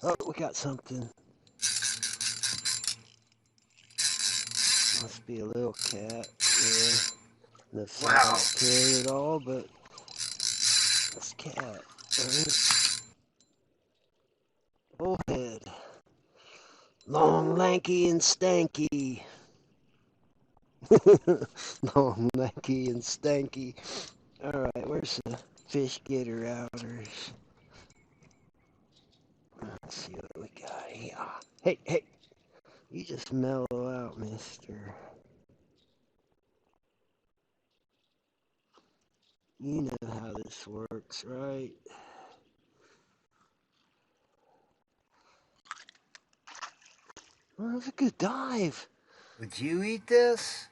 Oh, we got something. Must be a little cat. Yeah. No Wow. size to it at all, but it's cat. Right? Bullhead. Long, lanky, and stanky. Long, lanky, and stanky. Alright, where's the fish getter outers? Let's see what we got here. Hey, hey! You just mellow out, mister. You know how this works, right? Well, that was a good dive. Would you eat this?